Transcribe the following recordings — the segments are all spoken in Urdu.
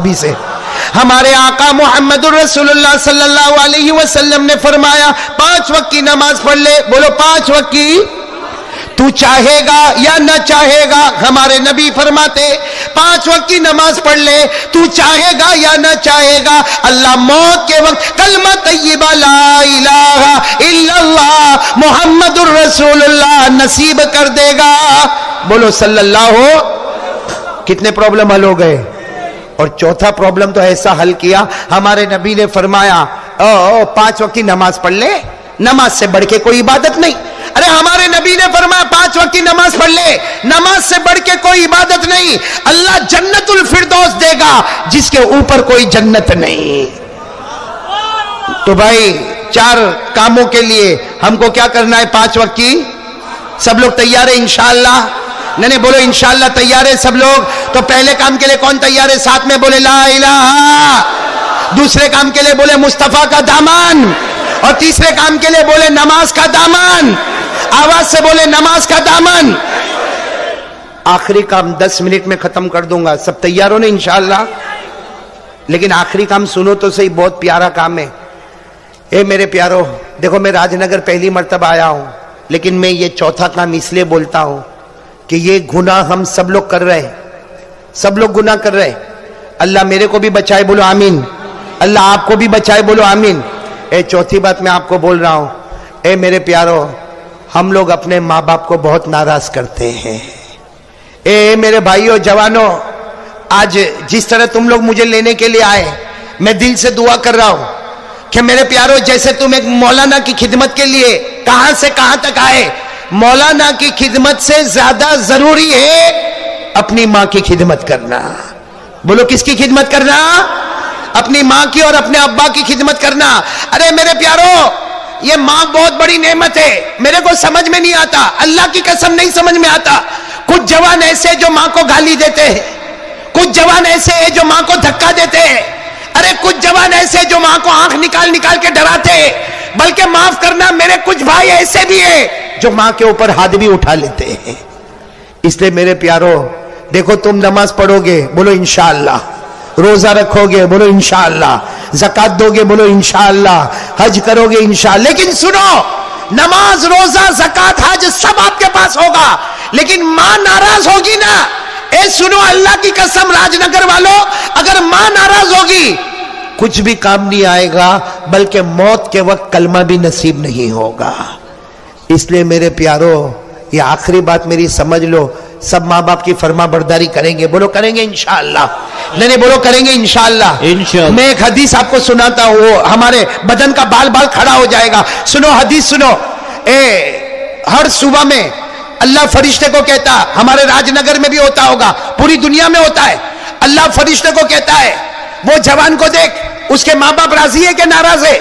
نبی سے. ہمارے آقا محمد الرسول اللہ صلی اللہ علیہ وسلم نے فرمایا 5 وقت کی نماز پڑھ لے. بولو 5 وقت کی. تو چاہے گا یا نہ چاہے گا, ہمارے نبی فرماتے 5 وقت کی نماز پڑھ لے, تو چاہے گا یا نہ چاہے گا, اللہ موت کے وقت کلمہ طیبہ لا الہ الا اللہ محمد الرسول اللہ نصیب کر دے گا. بولو صلی اللہ ہو. کتنے پرابلم حل ہو گئے. اور چوتھا پرابلم تو ایسا حل کیا, ہمارے نبی نے فرمایا 5 وقت کی نماز پڑھ لے, نماز سے بڑھ کے کوئی عبادت نہیں. ارے ہمارے نبی نے فرمایا 5 وقت کی نماز پڑھ لے, نماز سے بڑھ کے کوئی عبادت نہیں. اللہ جنت الفردوس دے گا جس کے اوپر کوئی جنت نہیں. تو بھائی 4 کاموں کے لیے ہم کو کیا کرنا ہے 5 وقت کی. سب لوگ تیار ہیں انشاءاللہ؟ نہیں بولو انشاءاللہ تیار ہے سب لوگ. تو پہلے کام کے لیے کون تیار ہے؟ ساتھ میں بولے لا الہ. دوسرے کام کے لیے بولے مصطفیٰ کا دامن. اور تیسرے کام کے لیے بولے نماز کا دامن. آواز سے بولے نماز کا دامن. آخری کام 10 منٹ میں ختم کر دوں گا. سب تیار ہو نا انشاءاللہ؟ لیکن آخری کام سنو تو صحیح, بہت پیارا کام ہے. اے میرے پیارو, دیکھو میں راج نگر پہلی مرتبہ آیا ہوں, لیکن میں یہ چوتھا کام اس لیے بولتا ہوں کہ یہ گناہ ہم سب لوگ کر رہے ہیں. سب لوگ گناہ کر رہے ہیں. اللہ میرے کو بھی بچائے, بولو آمین. اللہ آپ کو بھی بچائے, بولو آمین. اے چوتھی بات میں آپ کو بول رہا ہوں, اے میرے پیارو, ہم لوگ اپنے ماں باپ کو بہت ناراض کرتے ہیں. اے میرے بھائیوں جوانوں, آج جس طرح تم لوگ مجھے لینے کے لیے آئے, میں دل سے دعا کر رہا ہوں کہ میرے پیارو جیسے تم ایک مولانا کی خدمت کے لیے کہاں سے کہاں تک آئے, مولانا کی خدمت سے زیادہ ضروری ہے اپنی ماں کی خدمت کرنا. بولو کس کی خدمت کرنا؟ اپنی ماں کی اور اپنے ابا کی خدمت کرنا. ارے میرے پیارو, یہ ماں بہت بڑی نعمت ہے. میرے کو سمجھ میں نہیں آتا, اللہ کی قسم نہیں سمجھ میں آتا. کچھ جوان ایسے جو ماں کو گالی دیتے ہیں, کچھ جوان ایسے ہیں جو ماں کو دھکا دیتے ہیں. ارے کچھ جوان ایسے جو ماں کو آنکھ نکال نکال کے ڈراتے ہیں. بلکہ معاف کرنا, میرے کچھ بھائی ایسے بھی ہیں جو ماں کے اوپر ہاتھ بھی اٹھا لیتے ہیں. اس لیے میرے پیارو دیکھو, تم نماز پڑھو گے, بولو انشاءاللہ. روزہ رکھو گے, بولو انشاءاللہ. زکات دو گے, بولو انشاءاللہ. حج کرو گے انشاءاللہ. لیکن سنو, نماز, روزہ, زکات, حج سب آپ کے پاس ہوگا, لیکن ماں ناراض ہوگی نا. اے سنو, اللہ کی قسم راج نگر والوں, اگر ماں ناراض ہوگی کچھ بھی کام نہیں آئے گا, بلکہ موت کے وقت کلمہ بھی نصیب نہیں ہوگا. اس لیے میرے پیارو, یہ آخری بات میری سمجھ لو, سب ماں باپ کی فرما برداری کریں گے, بولو کریں گے انشاءاللہ. نہیں بولو کریں گے انشاءاللہ. میں ایک حدیث آپ کو سناتا ہوں, وہ ہمارے بدن کا بال بال کھڑا ہو جائے گا. سنو حدیث سنو. ہر صبح میں اللہ فرشتے کو کہتا, ہمارے راج نگر میں بھی ہوتا ہوگا, پوری دنیا میں ہوتا ہے. اللہ فرشتے کو کہتا ہے, وہ جوان کو دیکھ, اس کے ماں باپ راضی ہے کہ ناراض ہے؟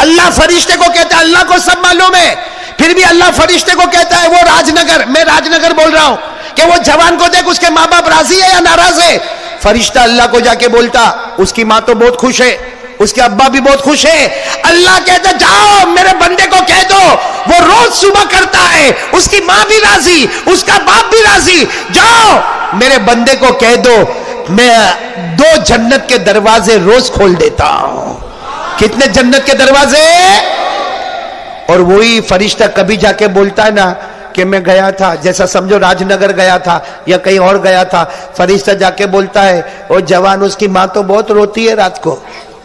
اللہ فرشتے کو کہتا ہے, اللہ کو سب معلوم ہے, پھر بھی اللہ فرشتے کو کہتا ہے, وہ راج نگر, میں راج نگر بول رہا ہوں, کہ وہ جوان کو دیکھ, اس کے ماں باپ راضی ہے یا ناراض ہے؟ فرشتہ اللہ کو جا کے بولتا, اس کی ماں تو بہت خوش ہے, اس کے ابا بھی بہت خوش ہے. اللہ کہتا, جاؤ میرے بندے کو کہہ دو, وہ روز صبح کرتا ہے, اس کی ماں بھی راضی, اس کا باپ بھی راضی. جاؤ میرے بندے کو کہہ دو, میں 2 جنت کے دروازے روز کھول دیتا ہوں. کتنے جنت کے دروازے؟ اور وہی فرشتہ کبھی جا کے بولتا ہے نا کہ میں گیا تھا, جیسا سمجھو راج نگر گیا تھا یا کہیں اور گیا تھا, فرشتہ جا کے بولتا ہے, وہ جوان, اس کی ماں تو بہت روتی ہے رات کو,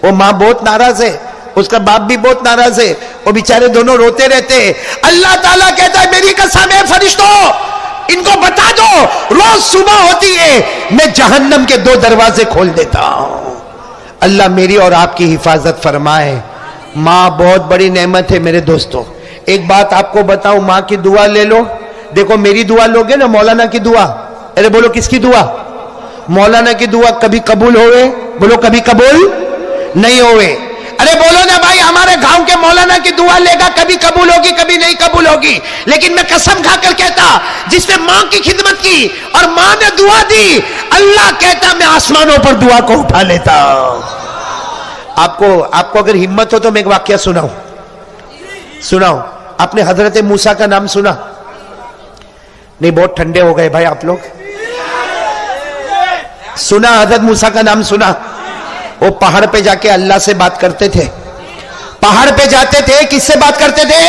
وہ ماں بہت ناراض ہے, اس کا باپ بھی بہت ناراض ہے, وہ بیچارے دونوں روتے رہتے ہیں. اللہ تعالیٰ کہتا ہے, میری قسم ہے فرشتوں, ان کو بتا دو, روز صبح ہوتی ہے میں جہنم کے 2 دروازے کھول دیتا ہوں. اللہ میری اور آپ کی حفاظت فرمائے. ماں بہت بڑی نعمت ہے میرے دوستوں. ایک بات آپ کو بتاؤں, ماں کی دعا لے لو. دیکھو میری دعا لوگے نا, مولانا کی دعا, ارے بولو کس کی دعا؟ مولانا کی دعا کبھی قبول ہوئے؟ بولو کبھی قبول نہیں ہوئے. ارے بولو نا بھائی, ہمارے گاؤں کے مولانا کی دعا لے گا, کبھی قبول ہوگی کبھی نہیں قبول ہوگی. لیکن میں قسم کھا کر کہتا, جس نے ماں کی خدمت کی اور ماں نے دعا دی, اللہ کہتا میں آسمانوں پر دعا کو اٹھا لیتا. آپ کو اگر ہمت ہو تو میں ایک واقعہ سناؤں. آپ نے حضرت موسیٰ کا نام سنا؟ نہیں, بہت ٹھنڈے ہو گئے بھائی آپ لوگ. سنا حضرت موسیٰ کا نام سنا؟ وہ پہاڑ پہ جا کے اللہ سے بات کرتے تھے. پہاڑ پہ جاتے تھے, کس سے بات کرتے تھے؟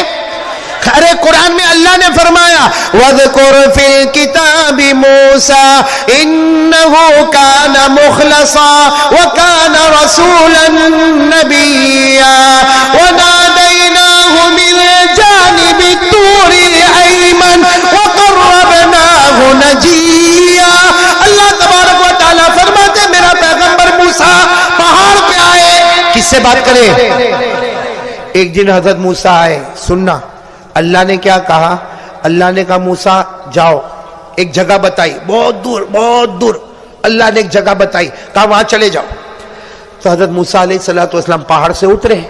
ارے قرآن میں اللہ نے فرمایا وَاذْكُرْ فِي الْكِتَابِ مُوسَىٰ إِنَّهُ كَانَ مُخْلَصًا وَكَانَ رَسُولًا نَبِيًّا وَنَادَيْنَاهُ مِنْ جَانِبِ الطُّورِ الْأَيْمَنِ وَقَرَّبْنَاهُ نَجِيًّا. اللہ تبارک و تعالیٰ فرماتے میرا پیغمبر موسیٰ پہاڑ پہ آئے, کس سے بات کرے؟ ایک دن حضرت موسیٰ آئے. سننا اللہ نے کیا کہا؟ اللہ نے کہا موسیٰ جاؤ, ایک جگہ بتائی بہت دور بہت دور, اللہ نے ایک جگہ بتائی, کہا وہاں چلے جاؤ. تو حضرت موسیٰ علیہ السلام پہاڑ سے اترے.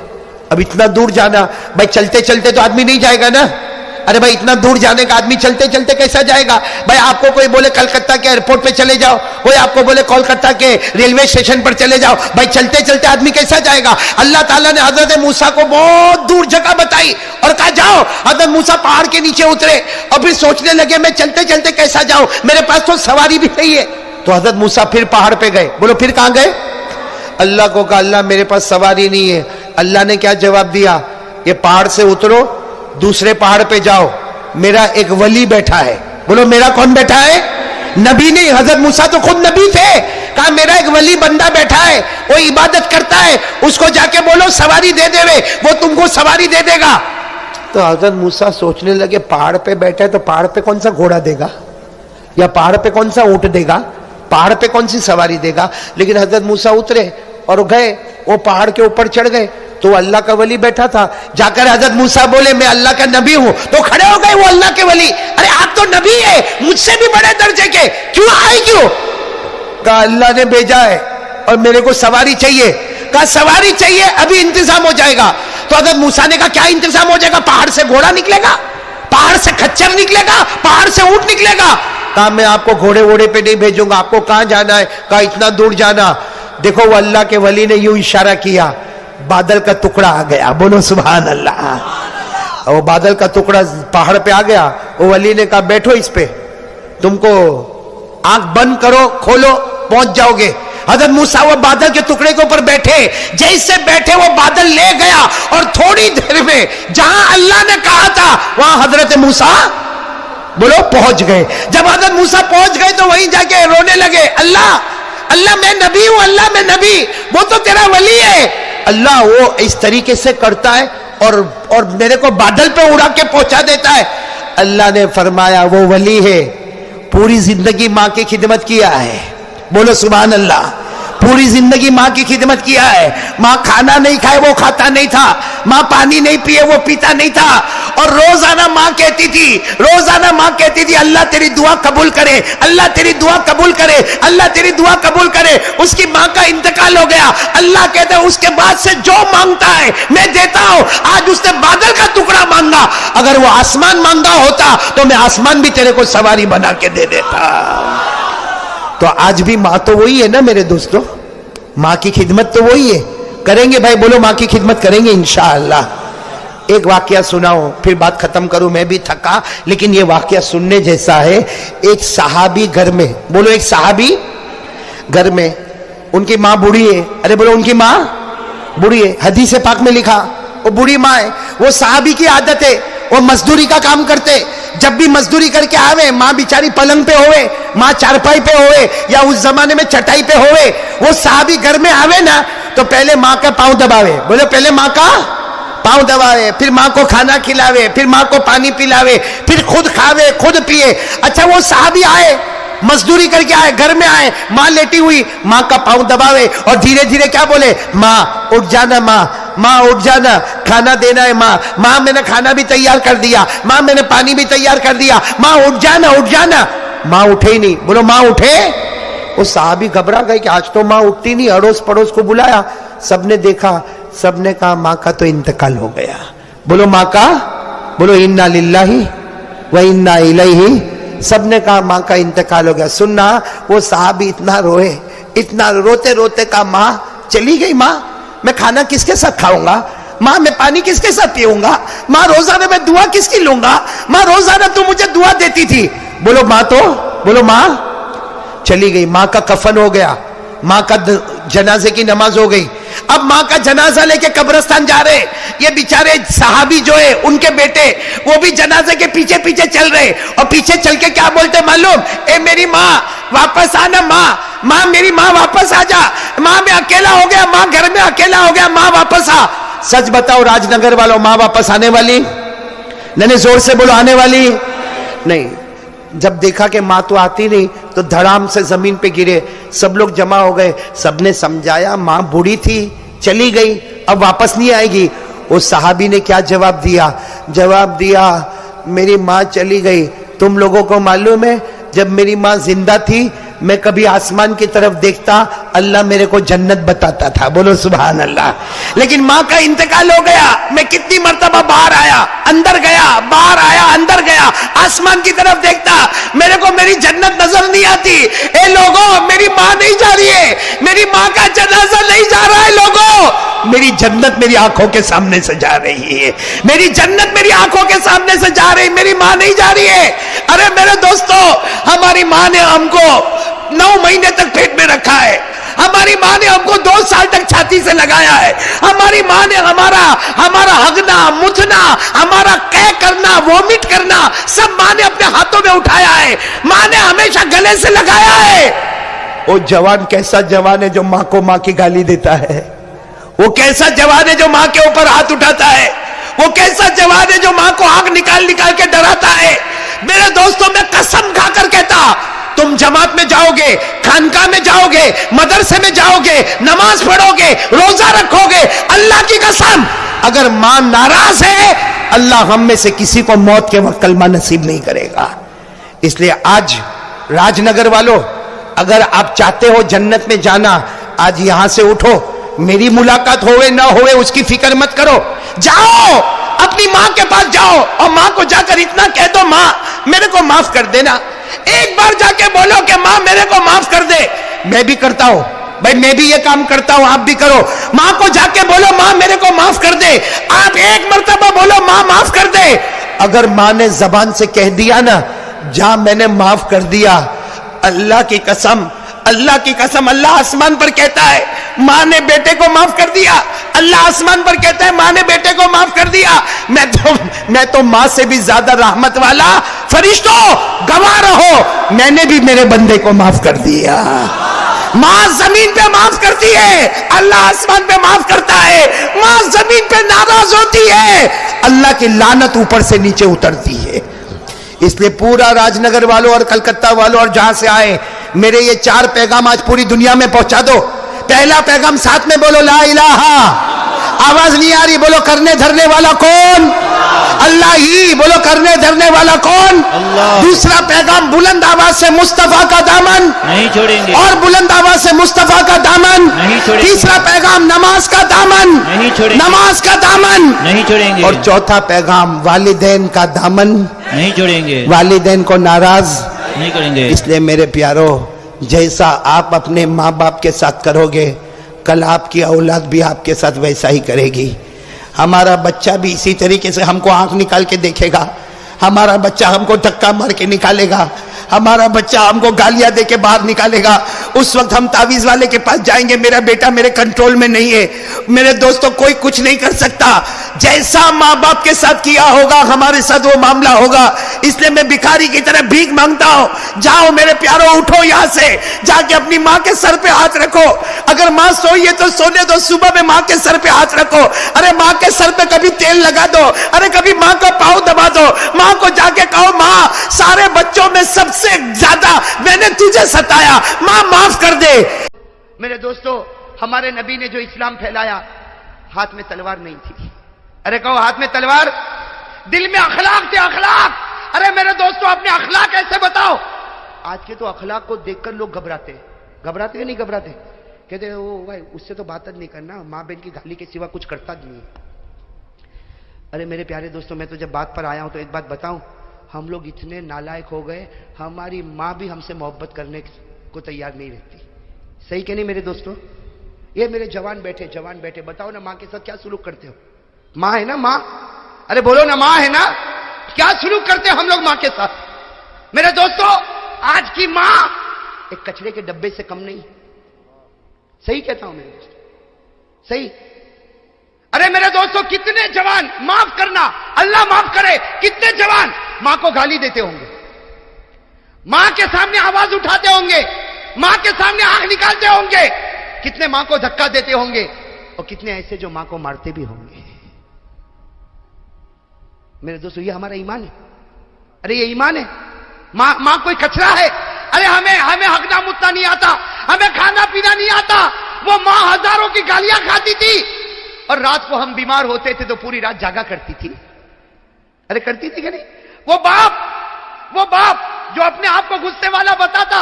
اب اتنا دور جانا, بھائی چلتے چلتے تو آدمی نہیں جائے گا نا. ارے بھائی اتنا دور جانے کا آدمی چلتے چلتے کیسا جائے گا؟ بھائی آپ کو کوئی بولے کلکتہ کے ایئرپورٹ پہ چلے جاؤ, کوئی آپ کو بولے کولکتہ کے ریلوے اسٹیشن پر چلے جاؤ, بھائی چلتے چلتے آدمی کیسا جائے گا؟ اللہ تعالیٰ نے حضرت موسیٰ کو بہت دور جگہ بتائی اور کہا جاؤ. حضرت موسیٰ پہاڑ کے نیچے اترے اور پھر سوچنے لگے میں چلتے چلتے کیسا جاؤں, میرے پاس تو سواری بھی نہیں ہے. تو حضرت موسیٰ پھر پہاڑ پہ گئے. بولو پھر کہاں گئے؟ اللہ کو کہا اللہ میرے پاس سواری نہیں ہے. اللہ نے کیا جواب دیا؟ یہ پہاڑ سے اترو, دوسرے پہاڑ پہ جاؤ, میرا ایک ولی بیٹھا ہے. بولو میرا کون بیٹھا ہے؟ نبی نہیں, حضرت موسیٰ تو خود نبی تھے. کہا میرا ایک ولی بندہ بیٹھا ہے, وہ عبادت کرتا ہے, اس کو جا کے بولو سواری دے دے وے, وہ تم کو سواری دے دے گا. تو حضرت موسیٰ سوچنے لگے پہاڑ پہ بیٹھا ہے تو پہاڑ پہ کون سا گھوڑا دے گا, یا پہاڑ پہ کون سا اونٹ دے گا, پہاڑ پہ کون سی سواری دے گا. لیکن حضرت موسیٰ اترے اور گئے, وہ پہاڑ کے اوپر چڑھ گئے تو اللہ کا ولی بیٹھا تھا. جا کر حضرت موسیٰ بولے میں اللہ کا نبی ہوں, تو کھڑے ہو گئے وہ اللہ کے ولی. ارے آپ تو نبی ہے, مجھ سے بھی بڑے درجے کے, کیوں آئے کیوں؟ کہا اللہ نے بھیجا ہے اور میرے کو سواری چاہیے. کہا سواری چاہیے, ابھی انتظام ہو جائے گا. تو حضرت موسیٰ نے کہا کیا انتظام ہو جائے گا؟ پہاڑ سے گھوڑا نکلے گا, پہاڑ سے کھچر نکلے گا, پہاڑ سے اونٹ نکلے گا. کہا میں آپ کو گھوڑے ووڑے پہ نہیں بھیجوں گا, آپ کو کہاں جانا ہے؟ کہا اتنا دور جانا. دیکھو وہ اللہ کے ولی نے یوں اشارہ کیا, بادل کا ٹکڑا آ گیا. بولو سبحان اللہ. وہ بادل کا ٹکڑا پہاڑ پہ آ گیا. وہ ولی نے کہا بیٹھو اس پہ, تم کو آنکھ بند کرو کھولو پہنچ جاؤ گے. حضرت موسیٰ وہ بادل کے ٹکڑے کے اوپر بیٹھے, جیسے بیٹھے وہ بادل لے گیا اور تھوڑی دیر میں جہاں اللہ نے کہا تھا وہاں حضرت موسیٰ بولو پہنچ گئے. جب حضرت موسیٰ پہنچ گئے تو وہیں جا کے رونے لگے, اللہ اللہ میں نبی ہوں, اللہ میں نبی, وہ تو تیرا ولی ہے. اللہ وہ اس طریقے سے کرتا ہے اور میرے کو بادل پہ اڑا کے پہنچا دیتا ہے. اللہ نے فرمایا وہ ولی ہے, پوری زندگی ماں کی خدمت کیا ہے. بولو سبحان اللہ. پوری زندگی ماں کی خدمت کیا ہے. ماں کھانا نہیں کھائے وہ کھاتا نہیں تھا, ماں پانی نہیں پیے وہ پیتا نہیں تھا. اور روزانہ ماں کہتی تھی اللہ تیری دعا قبول کرے, اللہ تیری دعا قبول کرے, اللہ تیری دعا قبول کرے. اس کی ماں کا انتقال ہو گیا. اللہ کہتے ہیں اس کے بعد سے جو مانگتا ہے میں دیتا ہوں. آج اس نے بادل کا ٹکڑا مانگا, اگر وہ آسمان مانگا ہوتا تو میں آسمان بھی تیرے کو سواری بنا کے دے دیتا. تو آج بھی ماں تو وہی ہے نا میرے دوستو, ماں کی خدمت تو وہی ہے. کریں گے بھائی, بولو ماں کی خدمت کریں گے انشاءاللہ. ایک واقعہ سناؤں پھر بات ختم کروں, میں بھی تھکا لیکن یہ واقعہ سننے جیسا ہے. ایک صحابی گھر میں, بولو ایک صحابی گھر میں, ان کی ماں بوڑھی ہے. ارے بولو ان کی ماں بوڑھی ہے. حدیث پاک میں لکھا وہ بوڑھی ماں ہے. وہ صحابی کی عادت ہے, وہ مزدوری کا کام کرتے. جب بھی مزدوری کر کے آوے, ماں بیچاری پلنگ پہ ہوئے, ماں چارپائی پہ ہوئے, یا اس زمانے میں چٹائی پہ ہوئے. وہ صحابی گھر میں آوے نا تو پہلے ماں کا پاؤں دباوے. بولے پہلے ماں کا پاؤں دباوے, پھر ماں کو کھانا کھلاوے, پھر ماں کو پانی پلاوے, پھر خود کھاوے خود پیے. اچھا وہ صحابی آئے, مزدوری کر کے آئے, گھر میں آئے, ماں لیٹی ہوئی, ماں کا پاؤں دباوے اور دھیرے دھیرے کیا بولے, ماں اٹھ جانا, ماں اٹھ جانا, کھانا دینا ہے, ماں میں نے کھانا بھی تیار کر دیا, ماں میں نے پانی بھی تیار کر دیا, ماں اٹھ جانا اٹھ جانا. ماں اٹھے ہی نہیں. بولو ماں اٹھے. وہ صحابی گھبرا گئے کہ آج تو ماں اٹھتی نہیں. اڑوس پڑوس کو بلایا, سب نے دیکھا, سب نے کہا ماں کا تو انتقال ہو گیا. بولو ماں کا, بولو انا للہ و انا الیہ. سب نے کہا ماں کا انتقال ہو گیا. سننا وہ صحابی اتنا روئے, اتنا روتے روتے کہا ماں چلی گئی. ماں میں کھانا کس کے ساتھ کھاؤں گا, ماں میں پانی کس کے ساتھ پیوں گا, ماں روزانہ میں دعا کس کی لوں گا, ماں روزانہ تو مجھے دعا دیتی تھی. بولو ماں تو, بولو ماں چلی گئی. ماں کا کفن ہو گیا, ماں کا جنازے کی نماز ہو گئی. اب ماں کا جنازہ لے کے قبرستان جا رہے. یہ بیچارے صحابی جو ہے ان کے بیٹے وہ بھی جنازے کے پیچھے پیچھے چل رہے, اور پیچھے چل کے کیا بولتے معلوم؟ اے میری ماں واپس آنا, ماں میری ماں واپس آ جا, ماں میں اکیلا ہو گیا, ماں گھر میں اکیلا ہو گیا, ماں واپس آ. سچ بتاؤ راج نگر والوں, ماں واپس آنے والی نہیں؟ زور سے بولو, آنے والی نہیں. جب دیکھا کہ ماں تو آتی نہیں تو دھڑام سے زمین پہ گرے. سب لوگ جمع ہو گئے, سب نے سمجھایا ماں بوڑھی تھی چلی گئی اب واپس نہیں آئے گی. اس صحابی نے کیا جواب دیا؟ جواب دیا میری ماں چلی گئی. تم لوگوں کو معلوم ہے جب میری ماں زندہ تھی میں کبھی آسمان کی طرف دیکھتا اللہ میرے کو جنت بتاتا تھا. بولو سبحان اللہ. لیکن ماں کا انتقال ہو گیا, میں کتنی مرتبہ باہر آیا اندر گیا, باہر آیا اندر گیا, آسمان کی طرف دیکھتا, میرے کو میری جنت نظر نہیں آتی. اے لوگوں میری ماں نہیں جا رہی ہے, میری ماں کا جنازہ نہیں جا رہا ہے. لوگوں میری جنت میری آنکھوں کے سامنے سے جا رہی ہے, میری جنت میری آنکھوں کے سامنے سے جا رہی, میری ماں نہیں جا رہی ہے. ارے میرے دوستو, ہماری ماں نے ہم کو 9 مہینے تک پیٹ میں رکھا ہے, ہماری ماں نے ہم کو 2 سال تک چھاتی سے لگایا ہے, ہماری ماں نے ہمارا ہگنا متھنا ہمارا قے کرنا وومٹ کرنا سب ماں نے اپنے ہاتھوں میں اٹھایا ہے, ماں نے ہمیشہ گلے سے لگایا ہے. وہ جوان کیسا جوان ہے جو ماں کو ماں کی گالی دیتا ہے؟ وہ کیسا جوان ہے جو ماں کے اوپر ہاتھ اٹھاتا ہے؟ وہ کیسا جوان ہے جو ماں کو آنکھ نکال نکال کے ڈراتا ہے؟ میرے دوستوں میں قسم کھا کر کہتا, تم جماعت میں جاؤ گے, خانقاہ میں جاؤ گے, مدرسے میں جاؤ گے, نماز پڑھو گے, روزہ رکھو گے, اللہ کی قسم اگر ماں ناراض ہے اللہ ہم میں سے کسی کو موت کے وقت کلمہ نصیب نہیں کرے گا. اس لیے آج راج نگر والوں اگر آپ چاہتے ہو جنت میں جانا, آج یہاں سے اٹھو, میری ملاقات ہوئے نہ ہوئے اس کی فکر مت کرو, جاؤ اپنی ماں کے پاس جاؤ اور ماں کو جا کر اتنا کہہ دو ماں میرے کو معاف کر دینا. ایک بار جا کے بولو کہ ماں میرے کو معاف کر دے. میں بھی کرتا ہوں بھائی, میں بھی یہ کام کرتا ہوں, آپ بھی کرو. ماں کو جا کے بولو ماں میرے کو معاف کر دے. آپ ایک مرتبہ بولو ماں معاف کر دے. اگر ماں نے زبان سے کہہ دیا نا جا میں نے معاف کر دیا, اللہ کی قسم اللہ آسمان پر کہتا ہے ماں نے بیٹے کو معاف کر دیا, اللہ آسمان پر کہتا ہے ماں نے بیٹے کو معاف کر دیا. میں تو ماں سے بھی زیادہ رحمت والا, فرشتوں گواہ رہو میں نے بھی میرے بندے کو معاف کر دیا. ماں زمین پہ معاف کرتی ہے, اللہ آسمان پہ معاف کرتا ہے. ماں زمین پہ ناراض ہوتی ہے, اللہ کی لعنت اوپر سے نیچے اترتی ہے. اس لیے پورا راج نگر والوں اور کلکتہ والوں اور جہاں سے آئے, میرے یہ 4 پیغام آج پوری دنیا میں پہنچا دو. پہلا پیغام ساتھ میں بولو لا الہ, آواز نہیں آ رہی, بولو کرنے دھرنے والا کون؟ اللہ ہی. بولو کرنے دھرنے والا کون؟ اللہ. دوسرا پیغام بلند آواز سے مصطفیٰ کا دامن نہیں چھوڑیں گے, اور بلند آواز سے مصطفیٰ کا دامن نہیں چھوڑیں گے. تیسرا پیغام نماز کا دامن نہیں چھوڑیں گے, نماز کا دامن نہیں چھوڑیں گے. اور چوتھا پیغام والدین کا دامن نہیں چھوڑیں گے, والدین کو ناراض نہیں کریں گے. اس لیے میرے پیارو, جیسا آپ اپنے ماں باپ کے ساتھ کرو گے کل آپ کی اولاد بھی آپ کے ساتھ ویسا ہی کرے گی. ہمارا بچہ بھی اسی طریقے سے ہم کو آنکھ نکال کے دیکھے گا, ہمارا بچہ ہم کو دھکا مار کے نکالے گا, ہمارا بچہ ہم کو گالیاں دے کے باہر نکالے گا. اس وقت ہم تعویذ والے کے پاس جائیں گے, میرا بیٹا میرے کنٹرول میں نہیں ہے. میرے دوستوں کوئی کچھ نہیں کر سکتا, جیسا ماں باپ کے ساتھ کیا ہوگا ہمارے ساتھ وہ معاملہ ہوگا. اس لیے میں بھکاری کی طرح بھیک مانگتا ہوں, جاؤ میرے پیارو, اٹھو یہاں سے, جا کے اپنی ماں کے سر پہ ہاتھ رکھو. اگر ماں سوئی ہے تو سونے دو, صبح میں ماں کے سر پہ ہاتھ رکھو. ارے ماں کے سر پہ کبھی تیل لگا دو, ارے کبھی ماں کا پاؤں دبا دو. ماں کو جا کے کہو ماں سارے بچوں میں سب سے زیادہ میں نے تجھے ستایا, ماں معاف کر دے. میرے دوستو, ہمارے نبی نے جو اسلام پھیلایا ہاتھ میں تلوار نہیں تھی. ارے کہو ہاتھ میں تلوار, دل میں اخلاق تھے, اخلاق. ارے میرے دوستو اپنے اخلاق ایسے بتاؤ. آج کے تو اخلاق کو دیکھ کر لوگ گھبراتے کہ نہیں گھبراتے؟ کہتے ہیں وہ بھائی اس سے تو بات نہیں کرنا, ماں بہن کی گالی کے سوا کچھ کرتا نہیں. ارے میرے پیارے دوستوں, میں تو جب بات پر آیا ہوں تو ایک بات بتاؤں, ہم لوگ اتنے نالائق ہو گئے, ہماری ماں بھی ہم سے محبت کرنے کو تیار نہیں رہتی. صحیح کہ نہیں میرے دوستوں؟ یہ میرے جوان بیٹھے بتاؤ نا ماں کے ساتھ کیا سلوک کرتے ہو؟ ماں ہے نا ماں, ارے بولو نا ماں ہے نا, کیا سلوک کرتے ہیں ہم لوگ ماں کے ساتھ؟ میرے دوستوں آج کی ماں ایک کچرے کے ڈبے سے کم نہیں. صحیح کہتا ہوں میرے دوست, صحیح. ارے میرے دوستوں, کتنے جوان, معاف کرنا, اللہ معاف کرے, کتنے جوان ماں کو گالی دیتے ہوں گے, ماں کے سامنے آواز اٹھاتے ہوں گے, ماں کے سامنے آنکھ نکالتے ہوں گے, کتنے ماں کو دھکا دیتے ہوں گے, اور کتنے ایسے جو ماں کو مارتے بھی ہوں گے. میرے دوستو, یہ ہمارا ایمان ہے. ارے یہ ایمان ہے. ماں کوئی کچرا ہے؟ ارے ہمیں ہگنا متنا نہیں آتا, ہمیں کھانا پینا نہیں آتا. وہ ماں ہزاروں کی گالیاں کھاتی تھی, اور رات کو ہم بیمار ہوتے تھے تو پوری رات جاگا کرتی تھی. ارے کرتی تھی کہ نہیں؟ وہ باپ جو اپنے آپ کو غصے والا بتاتا,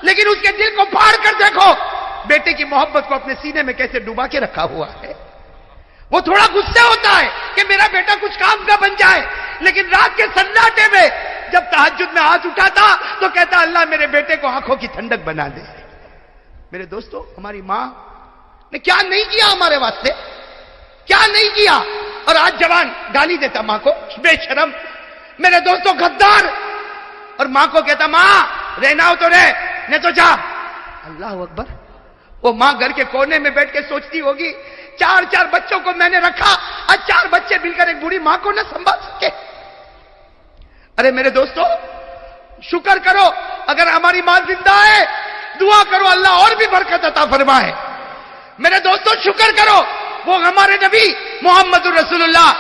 لیکن اس کے دل کو پھاڑ کر دیکھو, بیٹے کی محبت کو اپنے سینے میں کیسے ڈبا کے رکھا ہوا ہے. وہ تھوڑا غصے ہوتا ہے کہ میرا بیٹا کچھ کام کا بن جائے, لیکن رات کے سناٹے میں جب تہجد میں ہاتھ اٹھاتا تو کہتا اللہ میرے بیٹے کو آنکھوں کی ٹھنڈک بنا دے. میرے دوستو, ہماری ماں نے کیا نہیں کیا ہمارے واسطے, کیا نہیں کیا. اور آج جوان گالی دیتا ماں کو, بے شرم. میرے دوستو, غدار. اور ماں کو کہتا ماں رہنا ہو تو رہ, نہیں تو جا. اللہ اکبر. وہ ماں گھر کے کونے میں بیٹھ کے سوچتی ہوگی, 4 بچوں کو میں نے رکھا, آج 4 بچے مل کر ایک بوڑھی ماں کو نہ سنبھال سکے. ارے میرے دوستو, شکر کرو اگر ہماری ماں زندہ ہے, دعا کرو اللہ اور بھی برکت عطا فرمائے. میرے دوستو, شکر کرو. وہ ہمارے نبی محمد الرسول اللہ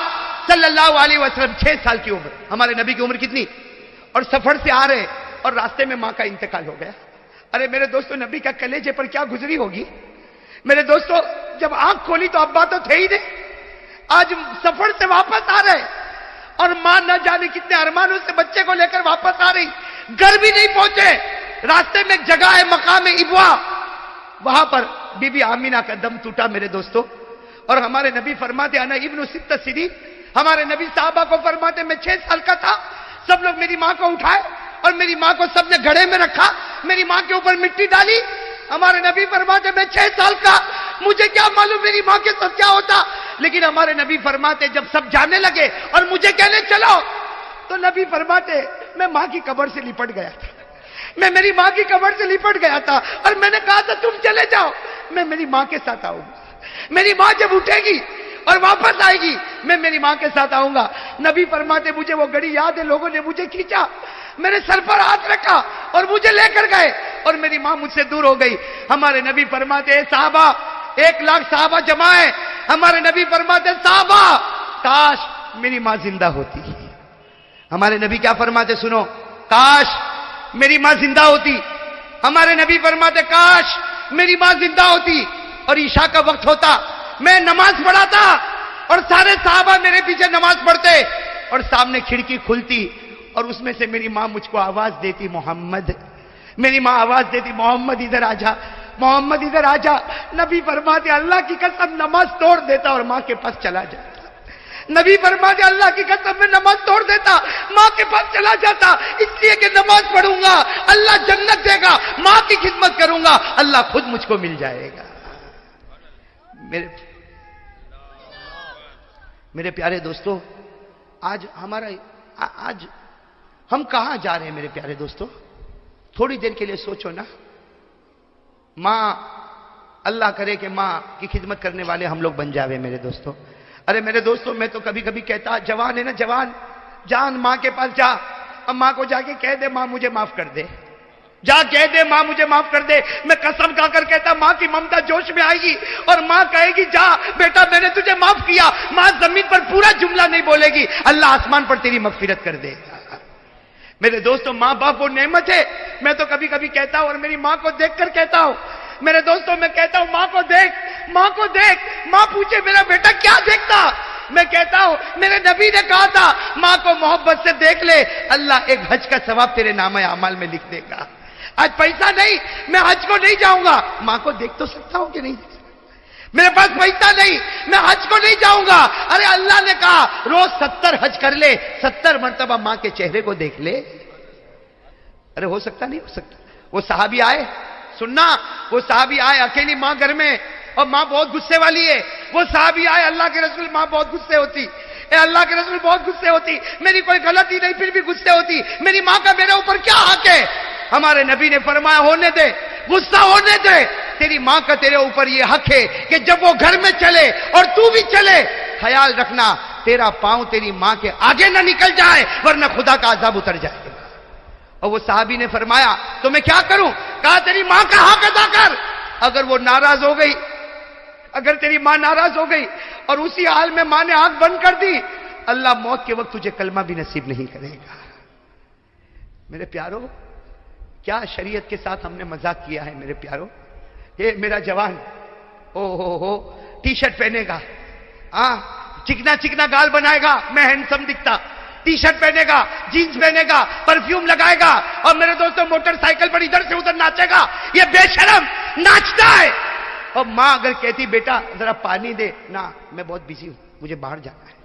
صلی اللہ علیہ وسلم 6 سال کی عمر, ہمارے نبی کی عمر کتنی, اور سفر سے آ رہے اور راستے میں ماں کا انتقال ہو گیا. ارے میرے دوستو, نبی کا کلیجے پر کیا گزری ہوگی. میرے دوستو, جب آنکھ کھولی تو ابا تو تھے ہی نہیں. آج سفر سے واپس آ رہے, اور ماں نہ جانے کتنے ارمانوں سے بچے کو لے کر واپس آ رہی. گھر بھی نہیں پہنچے, راستے میں ایک جگہ ہے مقام ابوا, وہاں پر بی بی آمینہ کا دم ٹوٹا. میرے دوستو, اور ہمارے نبی فرماتے انا ابن 6 سنین, ہمارے نبی صحابہ کو فرماتے میں 6 سال کا تھا, سب لوگ میری ماں کو اٹھائے اور میری ماں کو سب نے گھڑے میں رکھا, میری ماں کے اوپر مٹی ڈالی. ہمارے نبی فرماتے میں 6 سال کا, مجھے کیا معلوم میری ماں کے ساتھ کیا ہوتا. لیکن ہمارے نبی فرماتے جب سب جانے لگے اور مجھے کہنے چلو, تو نبی فرماتے میں ماں کی قبر سے لپٹ گیا تھا, میں میری ماں کی قبر سے لپٹ گیا تھا, اور میں نے کہا تھا تم چلے جاؤ, میں میری ماں کے ساتھ آؤں گا. میری ماں جب اٹھے گی اور واپس آئے گی میں میری ماں کے ساتھ آؤں گا. نبی فرماتے مجھے وہ گھڑی یاد ہے, لوگوں نے مجھے کھینچا, میرے سر پر ہاتھ رکھا اور مجھے لے کر گئے, اور میری ماں مجھ سے دور ہو گئی. ہمارے نبی فرماتے صحابہ, 1 لاکھ صحابہ جمع ہے. ہمارے نبی فرماتے صحابہ کاش میری ماں زندہ ہوتی. ہمارے نبی کیا فرماتے سنو, کاش میری ماں زندہ ہوتی. ہمارے نبی فرماتے کاش میری ماں زندہ ہوتی, اور عشاء کا وقت ہوتا, میں نماز پڑھاتا اور سارے صحابہ میرے پیچھے نماز پڑھتے, اور سامنے کھڑکی کھلتی اور اس میں سے میری ماں مجھ کو آواز دیتی محمد. میری ماں آواز دیتی محمد ادھر آ جا, محمد ادھر آ جا. نبی فرماتے اللہ کی قسم نماز توڑ دیتا اور ماں کے پاس چلا جاتا. نبی فرماتے اللہ کی قسم میں نماز توڑ دیتا, ماں کے پاس چلا جاتا, اس لیے کہ نماز پڑھوں گا اللہ جنت دے گا, ماں کی خدمت کروں گا اللہ خود مجھ کو مل جائے گا. میرے پیارے دوستو, آج ہم کہاں جا رہے ہیں میرے پیارے دوستو. تھوڑی دیر کے لیے سوچو نا, ماں, اللہ کرے کہ ماں کی خدمت کرنے والے ہم لوگ بن جاوے میرے دوستو. ارے میرے دوستو, میں تو کبھی کبھی کہتا, جوان ہے نا جوان, جان ماں کے پاس جا, اب ماں کو جا کے کہہ دے ماں مجھے معاف کر دے, جا کہہ دے ماں مجھے معاف کر دے. میں قسم کھا کر کہتا ماں کی ممتا جوش میں آئے گی اور ماں کہے گی جا بیٹا میں نے تجھے معاف کیا. ماں زمین پر پورا جملہ نہیں بولے گی, اللہ آسمان پر تیری مغفرت کر دے گا. میرے دوستو, ماں باپ وہ نعمت ہے. میں تو کبھی کبھی کہتا ہوں اور میری ماں کو دیکھ کر کہتا ہوں, میرے دوستو میں کہتا ہوں ماں کو دیکھ, ماں کو دیکھ. ماں پوچھے میرا بیٹا کیا دیکھتا, میں کہتا ہوں میرے نبی نے کہا تھا ماں کو محبت سے دیکھ لے, اللہ ایک حج کا ثواب تیرے نامہ اعمال میں لکھ دے گا. آج پیسہ نہیں, میں حج کو نہیں جاؤں گا, ماں کو دیکھ تو سکتا ہوں کہ نہیں. میرے پاس پیسہ نہیں, میں حج کو نہیں جاؤں گا. ارے اللہ نے کہا روز 70 حج کر لے, 70 مرتبہ ماں کے چہرے کو دیکھ لے. ارے ہو سکتا نہیں ہو سکتا. وہ صحابی آئے, سننا, وہ صحابی آئے, اکیلی ماں گھر میں, اور ماں بہت غصے والی ہے. وہ صحابی آئے, اللہ کے رسول ماں بہت غصے ہوتی, اے اللہ کے رسول بہت غصے ہوتی, میری کوئی غلطی نہیں پھر بھی غصے ہوتی, میری ماں کا میرے اوپر کیا حق ہے. ہمارے نبی نے فرمایا ہونے دے، غصہ ہونے دے، تیری ماں کا تیرے اوپر یہ حق ہے کہ جب وہ گھر میں چلے اور تو بھی چلے، خیال رکھنا تیرا پاؤں تیری ماں کے آگے نہ نکل جائے ورنہ خدا کا عذاب اتر جائے گا۔ اور وہ صحابی نے فرمایا تو میں کیا کروں؟ کہا تیری ماں کا حق ادا کر، اگر وہ ناراض ہو گئی، اگر تیری ماں ناراض ہو گئی اور اسی حال میں ماں نے آنکھ بند کر دی، اللہ موت کے وقت تجھے کلمہ بھی نصیب نہیں کرے گا۔ میرے پیارو، کیا شریعت کے ساتھ ہم نے مذاق کیا ہے میرے پیارو۔ یہ میرا جوان ہو ٹی شرٹ پہنے گا، ہاں چکنا چکنا گال بنائے گا، میں ہینڈسم دکھتا، ٹی شرٹ پہنے گا، جینز پہنے گا، پرفیوم لگائے گا، اور میرے دوستوں موٹر سائیکل پر ادھر سے ادھر ناچے گا، یہ بے شرم ناچتا ہے۔ اور ماں اگر کہتی بیٹا ذرا پانی دے، نہ میں بہت بزی ہوں، مجھے باہر جانا ہے۔